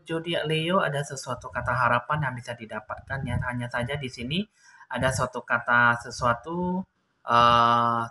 zodiak Leo ada sesuatu kata harapan yang bisa didapatkan ya. Hanya saja di sini ada suatu kata suatu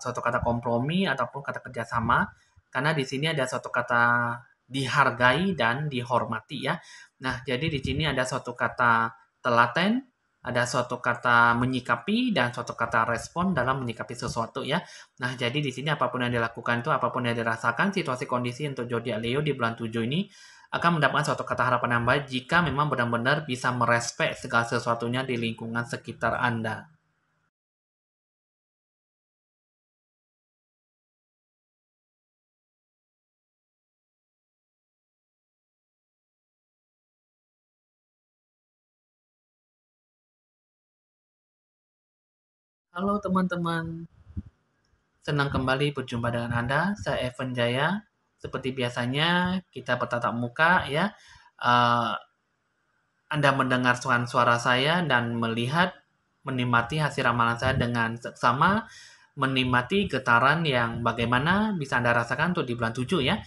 kata kompromi ataupun kata kerjasama. Karena di sini ada suatu kata dihargai dan dihormati ya. Nah, jadi di sini ada suatu kata telaten, ada suatu kata menyikapi dan suatu kata respon dalam menyikapi sesuatu ya. Nah, jadi di sini apapun yang dilakukan itu, apapun yang dirasakan, situasi kondisi untuk zodiak Leo di bulan 7 ini akan mendapatkan suatu kata harapan yang baik jika memang benar-benar bisa merespek segala sesuatunya di lingkungan sekitar Anda. Halo teman-teman, senang kembali berjumpa dengan Anda. Saya Evan Jaya. Seperti biasanya kita bertatap muka ya. Eh, Anda mendengar suara saya dan melihat, menikmati hasil ramalan saya dengan seksama, menikmati getaran yang bagaimana bisa Anda rasakan untuk di bulan 7 ya.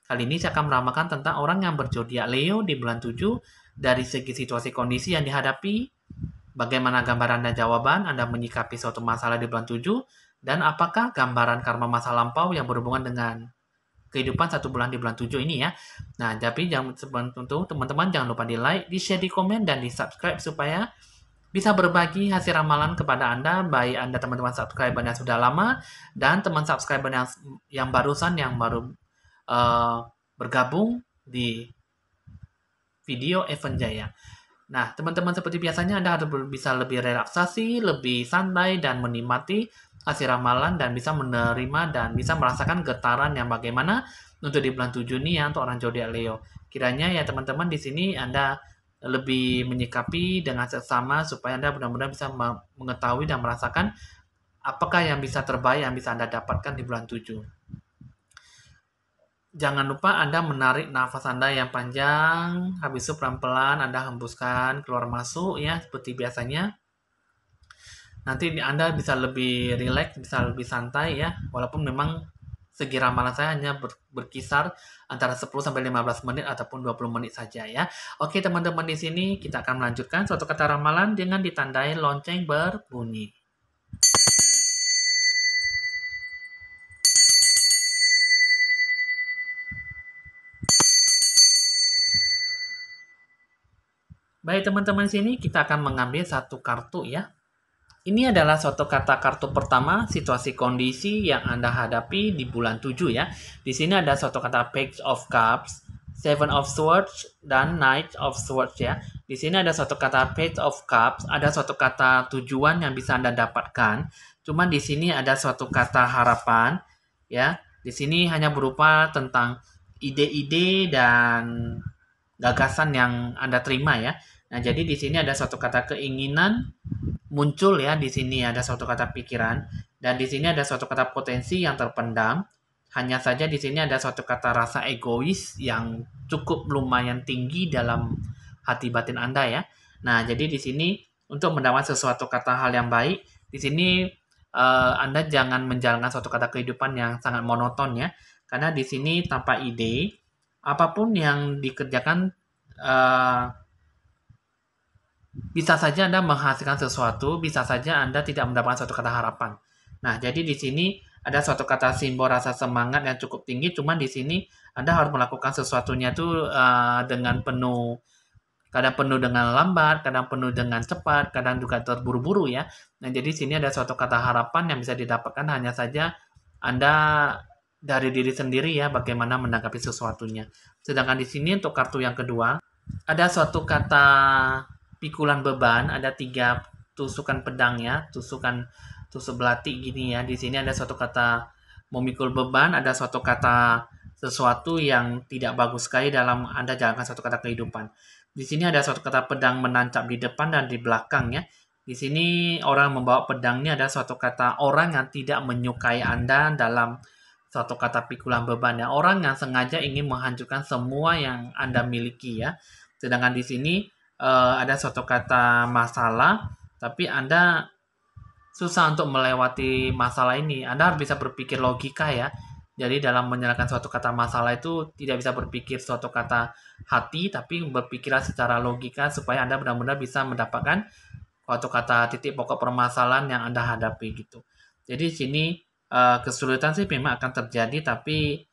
Kali ini saya akan meramalkan tentang orang yang berzodiak Leo di bulan 7 dari segi situasi kondisi yang dihadapi, bagaimana gambaran dan jawaban Anda menyikapi suatu masalah di bulan 7, dan apakah gambaran karma masa lampau yang berhubungan dengan kehidupan 1 bulan di bulan 7 ini ya. Nah, tapi jangan untuk teman-teman jangan lupa di like, di share, di komen, dan di subscribe supaya bisa berbagi hasil ramalan kepada Anda, baik Anda teman-teman subscriber yang sudah lama dan teman subscriber yang barusan yang baru uh, bergabung di video Evan Jaya. Nah, teman-teman seperti biasanya Anda harus bisa lebih relaksasi, lebih santai, dan menikmati hasil ramalan dan bisa menerima dan bisa merasakan getaran yang bagaimana untuk di bulan 7 ini ya untuk orang zodiak Leo. Kiranya ya teman-teman di sini Anda lebih menyikapi dengan seksama supaya Anda benar-benar bisa mengetahui dan merasakan apakah yang bisa terbaik yang bisa Anda dapatkan di bulan 7. Jangan lupa Anda menarik nafas Anda yang panjang, habis itu pelan-pelan Anda hembuskan keluar masuk ya, seperti biasanya. Nanti Anda bisa lebih rileks, bisa lebih santai ya, walaupun memang segi ramalan saya hanya berkisar antara 10 sampai 15 menit ataupun 20 menit saja ya. Oke, teman-teman di sini kita akan melanjutkan suatu kata ramalan dengan ditandai lonceng berbunyi. Baik, teman-teman sini kita akan mengambil satu kartu ya. Ini adalah suatu kata kartu pertama, situasi kondisi yang Anda hadapi di bulan 7 ya. Di sini ada suatu kata Page of Cups, Seven of Swords, dan Knight of Swords ya. Di sini ada suatu kata Page of Cups, ada suatu kata tujuan yang bisa Anda dapatkan. Cuman di sini ada suatu kata harapan ya. Di sini hanya berupa tentang ide-ide dan gagasan yang Anda terima ya. Nah, jadi di sini ada suatu kata keinginan muncul ya, di sini ada suatu kata pikiran dan di sini ada suatu kata potensi yang terpendam. Hanya saja di sini ada suatu kata rasa egois yang cukup lumayan tinggi dalam hati batin Anda ya. Nah, jadi di sini untuk mendapatkan sesuatu kata hal yang baik, di sini Anda jangan menjalankan suatu kata kehidupan yang sangat monoton ya. Karena di sini tanpa ide, apapun yang dikerjakan eh, bisa saja Anda menghasilkan sesuatu, bisa saja Anda tidak mendapatkan suatu kata harapan. Nah, jadi di sini ada suatu kata simbol rasa semangat yang cukup tinggi, cuman di sini Anda harus melakukan sesuatunya itu dengan penuh, kadang penuh dengan lambat, kadang penuh dengan cepat, kadang juga terburu-buru ya. Nah, jadi di sini ada suatu kata harapan yang bisa didapatkan hanya saja Anda dari diri sendiri ya, bagaimana menanggapi sesuatunya. Sedangkan di sini untuk kartu yang kedua, ada suatu kata pikulan beban, ada 3 tusukan pedang ya, tusuk belati gini ya. Di sini ada suatu kata memikul beban, ada suatu kata sesuatu yang tidak bagus sekali dalam Anda jalankan suatu kata kehidupan. Di sini ada suatu kata pedang menancap di depan dan di belakang ya. Di sini orang membawa pedang ini ada suatu kata orang yang tidak menyukai Anda dalam suatu kata pikulan beban ya. Orang yang sengaja ingin menghancurkan semua yang Anda miliki ya. Sedangkan di sini ada suatu kata masalah, tapi Anda susah untuk melewati masalah ini. Anda harus bisa berpikir logika ya. Jadi dalam menyelesaikan suatu kata masalah itu tidak bisa berpikir suatu kata hati, tapi berpikirlah secara logika supaya Anda benar-benar bisa mendapatkan suatu kata titik pokok permasalahan yang Anda hadapi gitu. Jadi di sini kesulitan sih memang akan terjadi, tapi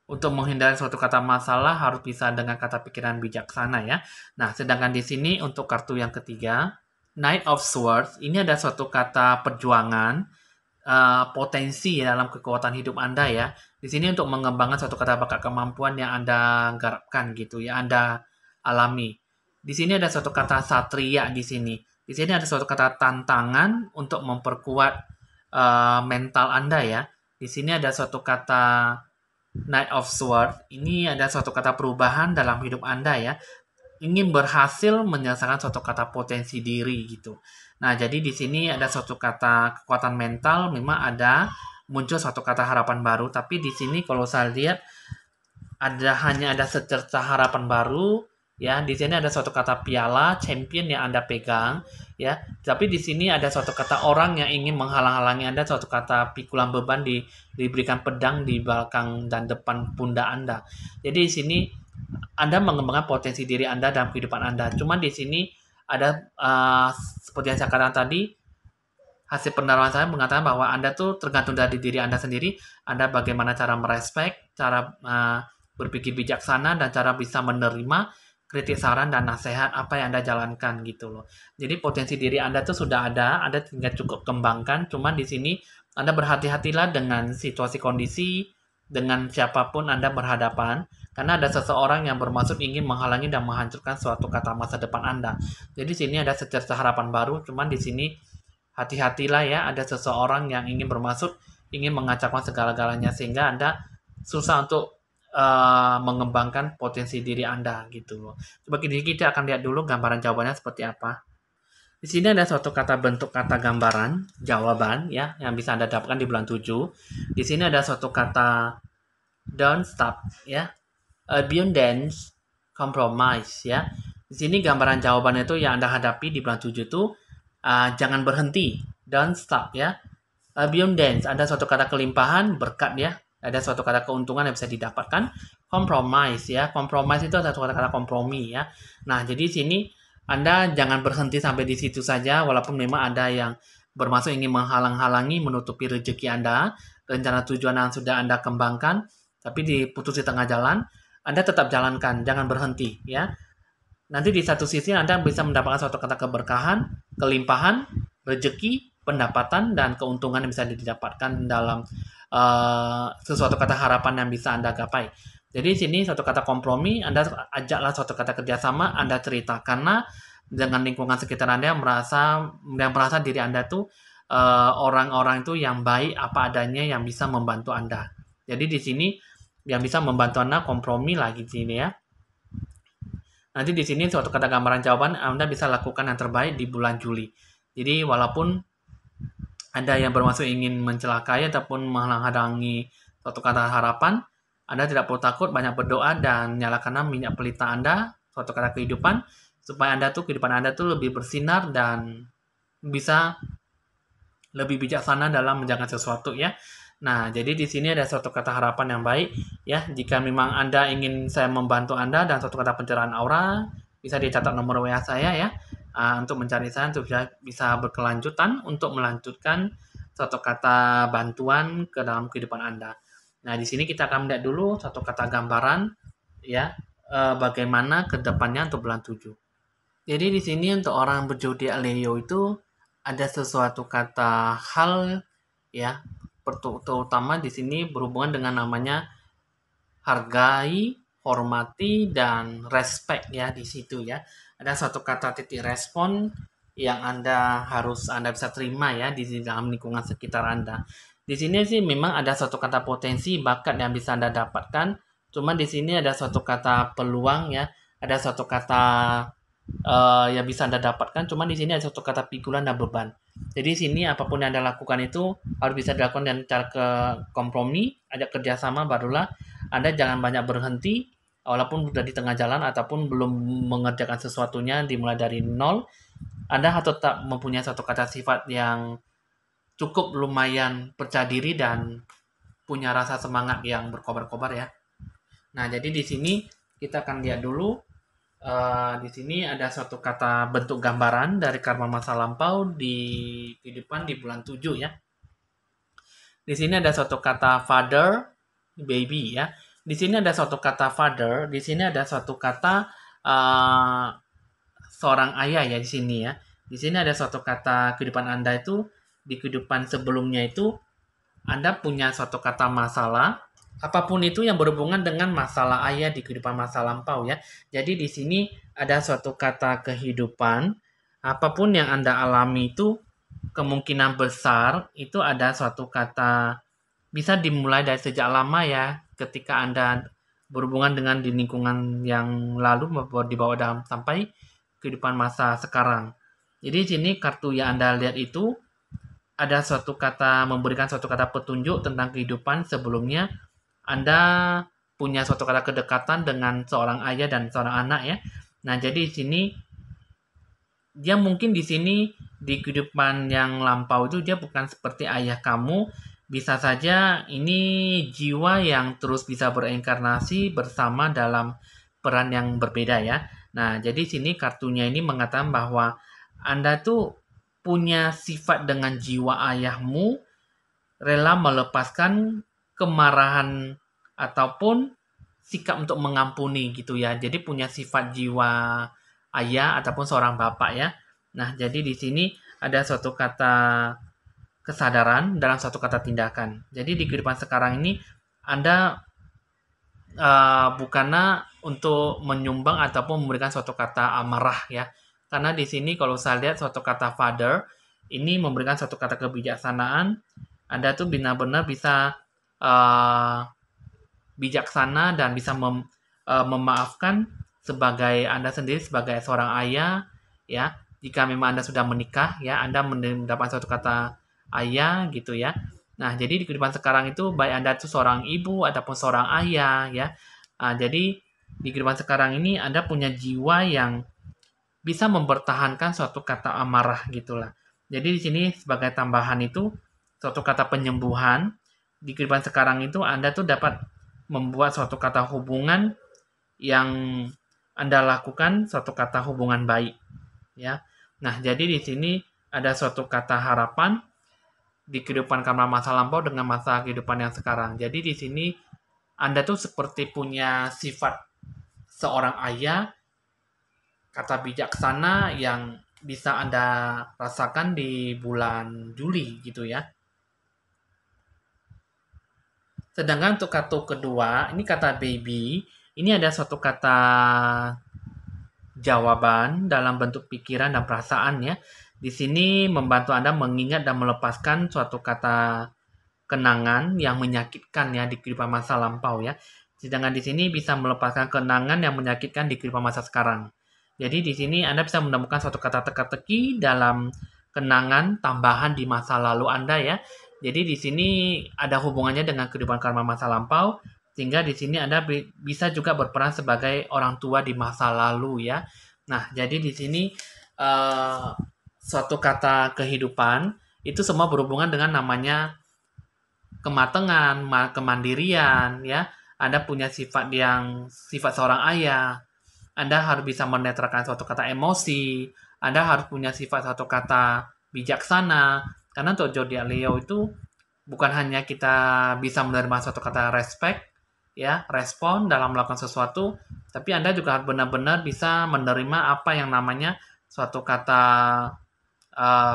untuk menghindari suatu kata masalah harus bisa dengan kata pikiran bijaksana ya. Nah, sedangkan di sini untuk kartu yang ketiga, Knight of Swords, ini ada suatu kata perjuangan, potensi dalam kekuatan hidup Anda ya. Di sini untuk mengembangkan suatu kata bakat kemampuan yang Anda garapkan gitu ya, Anda alami. Di sini ada suatu kata satria di sini. Di sini ada suatu kata tantangan untuk memperkuat mental Anda ya. Di sini ada suatu kata Knight of Swords. Ini ada suatu kata perubahan dalam hidup Anda ya, ingin berhasil menyelesaikan suatu kata potensi diri gitu. Nah, jadi di sini ada suatu kata kekuatan mental, memang ada muncul suatu kata harapan baru, tapi di sini kalau saya lihat hanya ada secerca harapan baru ya. Di sini ada suatu kata piala champion yang Anda pegang ya. Tapi di sini ada suatu kata orang yang ingin menghalang-halangi Anda, suatu kata pikulan beban diberikan pedang di belakang dan depan pundak Anda. Jadi di sini anda mengembangkan potensi diri Anda dalam kehidupan Anda. Cuma di sini ada seperti yang saya katakan tadi, hasil pendalaman saya mengatakan bahwa Anda tuh tergantung dari diri Anda sendiri. Anda bagaimana cara merespek, cara berpikir bijaksana, dan cara bisa menerima kritik saran dan nasihat apa yang Anda jalankan gitu loh. Jadi potensi diri Anda tuh sudah ada, Anda tinggal cukup kembangkan. Cuma di sini Anda berhati-hatilah dengan situasi kondisi, dengan siapapun Anda berhadapan. Karena ada seseorang yang bermaksud ingin menghalangi dan menghancurkan suatu kata masa depan Anda. Jadi sini ada secerca harapan baru, cuman di sini hati-hatilah ya, ada seseorang yang ingin bermaksud ingin mengacaukan segala-galanya sehingga Anda susah untuk mengembangkan potensi diri Anda gitu. Coba kita akan lihat dulu gambaran jawabannya seperti apa. Di sini ada suatu kata bentuk kata gambaran jawaban ya yang bisa Anda dapatkan di bulan 7. Di sini ada suatu kata don't stop ya. Abundance, compromise ya. Di sini gambaran jawaban itu yang Anda hadapi di bulan 7 itu jangan berhenti, don't stop ya. Abundance, ada suatu kata kelimpahan, berkat ya. Ada suatu kata keuntungan yang bisa didapatkan. Compromise ya. Compromise itu ada suatu kata kompromi ya. Nah, jadi di sini Anda jangan berhenti sampai di situ saja walaupun memang ada yang bermaksud ingin menghalang-halangi menutupi rezeki Anda, rencana tujuan yang sudah Anda kembangkan, tapi diputus di tengah jalan. Anda tetap jalankan, jangan berhenti ya. Nanti di satu sisi Anda bisa mendapatkan suatu kata keberkahan, kelimpahan, rezeki, pendapatan, dan keuntungan yang bisa didapatkan dalam sesuatu kata harapan yang bisa Anda gapai. Jadi di sini suatu kata kompromi, Anda ajaklah suatu kata kerjasama, Anda cerita. Karena dengan lingkungan sekitar Anda yang merasa diri Anda tuh orang-orang itu yang baik apa adanya yang bisa membantu Anda. Jadi di sini yang bisa membantu Anda kompromi lagi di sini ya. Nanti di sini suatu kata gambaran jawaban Anda bisa lakukan yang terbaik di bulan Juli. Jadi walaupun Anda yang bermaksud ingin mencelakai ataupun menghalangi suatu kata harapan, Anda tidak perlu takut, banyak berdoa dan nyalakanlah minyak pelita Anda, suatu kata kehidupan, supaya kehidupan Anda tuh lebih bersinar dan bisa lebih bijaksana dalam menjaga sesuatu ya. Nah, jadi di sini ada suatu kata harapan yang baik ya. Jika memang Anda ingin saya membantu Anda dan suatu kata pencerahan aura, bisa dicatat nomor WA saya ya. Untuk mencari saya untuk bisa berkelanjutan untuk melanjutkan suatu kata bantuan ke dalam kehidupan Anda. Nah, di sini kita akan melihat dulu satu kata gambaran ya, bagaimana ke depannya untuk bulan 7. Jadi di sini untuk orang berzodiak Leo itu ada sesuatu kata hal ya, terutama di sini berhubungan dengan namanya hargai, hormati, dan respect ya di situ ya. Ada suatu kata titik respon yang Anda bisa terima ya di dalam lingkungan sekitar Anda. Di sini sih memang ada suatu kata potensi bakat yang bisa Anda dapatkan. Cuma di sini ada suatu kata peluang ya, ada suatu kata yang bisa Anda dapatkan. Cuma di sini ada suatu kata pikulan dan beban. Jadi di sini apapun yang Anda lakukan itu harus bisa dilakukan dengan cara ke kompromi, ajak kerjasama, barulah Anda jangan banyak berhenti, walaupun sudah di tengah jalan ataupun belum mengerjakan sesuatunya dimulai dari nol. Anda harus tetap mempunyai satu kata sifat yang cukup lumayan percaya diri dan punya rasa semangat yang berkobar-kobar ya. Nah, jadi di sini kita akan lihat dulu. Di sini ada suatu kata bentuk gambaran dari karma masa lampau di kehidupan di bulan 7 ya. Di sini ada suatu kata father, baby ya. Di sini ada suatu kata father, di sini ada suatu kata uh, seorang ayah ya di sini ya. Di sini ada suatu kata kehidupan Anda itu di kehidupan sebelumnya itu Anda punya suatu kata masalah, apapun itu yang berhubungan dengan masalah ayah di kehidupan masa lampau ya. Jadi di sini ada suatu kata kehidupan, apapun yang Anda alami itu kemungkinan besar itu ada suatu kata bisa dimulai dari sejak lama ya, ketika Anda berhubungan dengan di lingkungan yang lalu di bawah dalam sampai kehidupan masa sekarang. Jadi di sini kartu yang Anda lihat itu ada suatu kata memberikan suatu kata petunjuk tentang kehidupan sebelumnya. Anda punya suatu kata kedekatan dengan seorang ayah dan seorang anak ya. Nah, jadi di sini dia mungkin di sini di kehidupan yang lampau itu dia bukan seperti ayah kamu, bisa saja ini jiwa yang terus bisa berinkarnasi bersama dalam peran yang berbeda ya. Nah, jadi sini kartunya ini mengatakan bahwa Anda tuh punya sifat dengan jiwa ayahmu, rela melepaskan kemarahan ataupun sikap untuk mengampuni gitu ya. Jadi punya sifat jiwa ayah ataupun seorang bapak ya. Nah, jadi di sini ada suatu kata kesadaran dalam suatu kata tindakan. Jadi di kehidupan sekarang ini Anda bukannya untuk menyumbang ataupun memberikan suatu kata amarah ya. Karena di sini kalau saya lihat suatu kata father ini memberikan suatu kata kebijaksanaan. Anda tuh benar-benar bisa bijaksana dan bisa memaafkan sebagai Anda sendiri sebagai seorang ayah ya. Jika memang Anda sudah menikah ya, Anda mendapat suatu kata ayah gitu ya. Nah, jadi di kehidupan sekarang itu baik Anda itu seorang ibu ataupun seorang ayah ya. Jadi di kehidupan sekarang ini Anda punya jiwa yang bisa mempertahankan suatu kata amarah gitulah. Jadi di sini sebagai tambahan itu suatu kata penyembuhan di kehidupan sekarang itu Anda tuh dapat membuat suatu kata hubungan yang Anda lakukan suatu kata hubungan baik ya. Nah, jadi di sini ada suatu kata harapan di kehidupan karma masa lampau dengan masa kehidupan yang sekarang. Jadi di sini Anda tuh seperti punya sifat seorang ayah, kata bijaksana yang bisa Anda rasakan di bulan Juli gitu ya. Sedangkan untuk kartu kedua, ini kata baby, ini ada suatu kata jawaban dalam bentuk pikiran dan perasaan ya. Di sini membantu Anda mengingat dan melepaskan suatu kata kenangan yang menyakitkan ya di kehidupan masa lampau ya. Sedangkan di sini bisa melepaskan kenangan yang menyakitkan di kehidupan masa sekarang. Jadi di sini Anda bisa menemukan suatu kata teka-teki dalam kenangan tambahan di masa lalu Anda ya. Jadi di sini ada hubungannya dengan kehidupan karma masa lampau, sehingga di sini Anda bisa juga berperan sebagai orang tua di masa lalu ya. Nah, jadi di sini suatu kata kehidupan itu semua berhubungan dengan namanya kematangan, kemandirian ya. Anda punya sifat seorang ayah. Anda harus bisa menetralkan suatu kata emosi. Anda harus punya sifat satu kata bijaksana. Karena untuk zodiak Leo itu bukan hanya kita bisa menerima suatu kata respect, ya, respon dalam melakukan sesuatu, tapi Anda juga harus benar-benar bisa menerima apa yang namanya suatu kata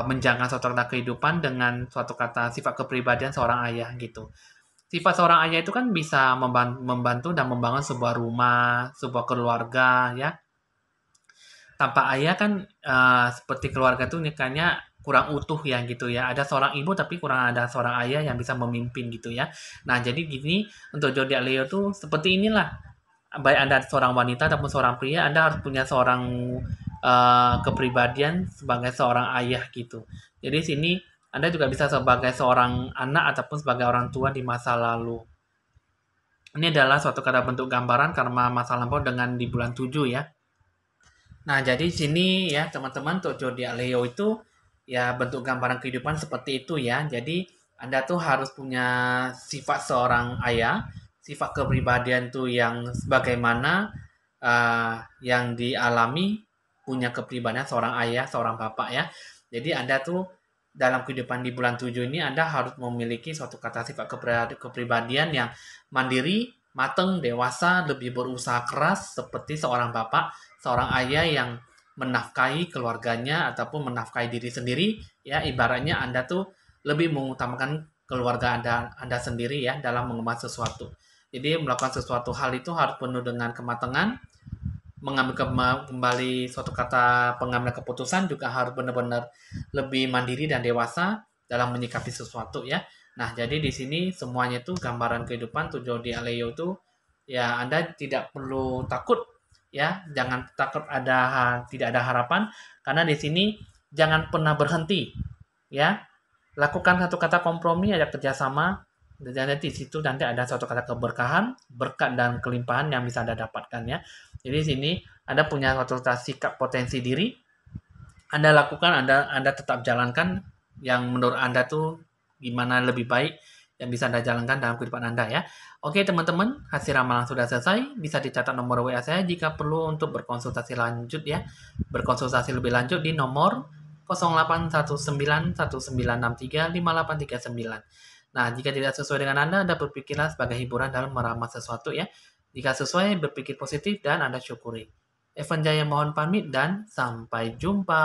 menjaga suatu kata kehidupan dengan suatu kata sifat kepribadian seorang ayah gitu. Sifat seorang ayah itu kan bisa membantu dan membangun sebuah rumah, sebuah keluarga ya. Tanpa ayah kan seperti keluarga tuh nikahnya kurang utuh ya gitu ya. Ada seorang ibu tapi kurang ada seorang ayah yang bisa memimpin gitu ya. Nah, jadi gini untuk zodiak Leo tuh seperti inilah. Baik Anda seorang wanita ataupun seorang pria, Anda harus punya seorang kepribadian sebagai seorang ayah gitu. Jadi sini Anda juga bisa sebagai seorang anak ataupun sebagai orang tua di masa lalu. Ini adalah suatu kata bentuk gambaran karena masa lampau dengan di bulan 7 ya. Nah, jadi sini ya teman-teman untuk zodiak Leo itu ya bentuk gambaran kehidupan seperti itu ya. Jadi Anda tuh harus punya sifat seorang ayah, sifat kepribadian tuh yang sebagaimana yang dialami punya kepribadian seorang ayah, seorang bapak ya. Jadi Anda tuh dalam kehidupan di bulan 7 ini Anda harus memiliki suatu kata sifat kepribadian yang mandiri, matang, dewasa, lebih berusaha keras seperti seorang bapak, seorang ayah yang menafkahi keluarganya ataupun menafkahi diri sendiri ya, ibaratnya Anda tuh lebih mengutamakan keluarga Anda sendiri ya dalam mengemas sesuatu. Jadi melakukan sesuatu hal itu harus penuh dengan kematangan, mengambil kembali suatu kata pengambilan keputusan juga harus benar-benar lebih mandiri dan dewasa dalam menyikapi sesuatu ya. Nah, jadi di sini semuanya itu gambaran kehidupan tujuh di Aleo itu ya Anda tidak perlu takut ya, jangan takut tidak ada harapan karena di sini jangan pernah berhenti ya. Lakukan satu kata kompromi, ada kerjasama, dan di situ nanti ada suatu kata keberkahan, berkat dan kelimpahan yang bisa Anda dapatkan ya. Jadi di sini Anda punya suatu sikap potensi diri, Anda lakukan, Anda tetap jalankan yang menurut Anda tuh gimana lebih baik yang bisa Anda jalankan dalam kehidupan Anda ya. Oke teman-teman, hasil ramalan sudah selesai. Bisa dicatat nomor WA saya jika perlu untuk berkonsultasi lanjut ya. Berkonsultasi lebih lanjut di nomor 081919635839. Nah, jika tidak sesuai dengan Anda berpikirlah sebagai hiburan dalam meramal sesuatu ya. Jika sesuai, berpikir positif dan Anda syukuri. Evan Jaya mohon pamit dan sampai jumpa.